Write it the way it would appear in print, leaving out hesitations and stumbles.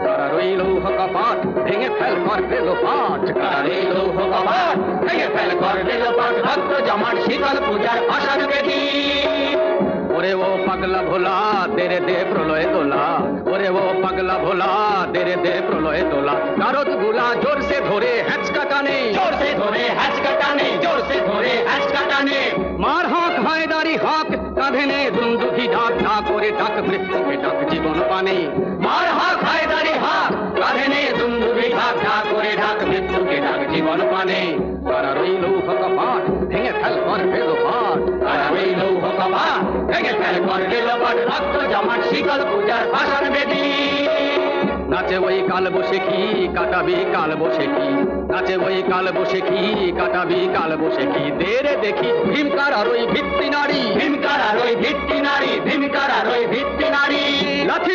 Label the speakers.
Speaker 1: তারা রইল কপাট ভেঙে ফেল কর দিল পাঠ, তারা রইল কপাট ভেঙে ফেল কর দিল পাঠ, ভক্ত জমাট শীতল পূজার ভাষার বেদি। ওরে ও পাগলা ভোলা তেরে দে প্রলয় দোলা, ওরে ও পাগলা ভোলা তেরে দে প্রলয় দোলা। কারত গুলা জোর সে ধরে হ্যাঁচকা টানে, জোর সে ধরে হ্যাঁচকা টানে, জোর সে ধরে হ্যাঁচকা টানে। মার হক হায়দারি হক কাঁধে নে দুন্দুভি ডাক, ডাক করে ডাক মৃত্যুকে ডাক জীবন পানে। মার হক হায়দারি হক কাঁধে নে দুন্দুভি ডাক, ডাক করে ডাক মৃত্যুকে ডাক জীবন পানে। তারা রইল কপাট ভেঙে ফেল কর দিল পাঠ, তারা রইল কপাট ভেঙে ফেল কর দিল পাঠ, রক্ত জমাট শীতল পূজার ভাষার বেদি। নাচে ওই কাল বসে কি কাটাবি কাল বসে কি, নাচে ওই কাল বসে কি কাটাবি কাল বসে কি। দেরে দেখি ভীমকার আর ওই ভিত্তি নারী, ভীমকার আর ওই ভিত্তি নারী, ভীমকার আর ওই ভিত্তি নারী। লাঠি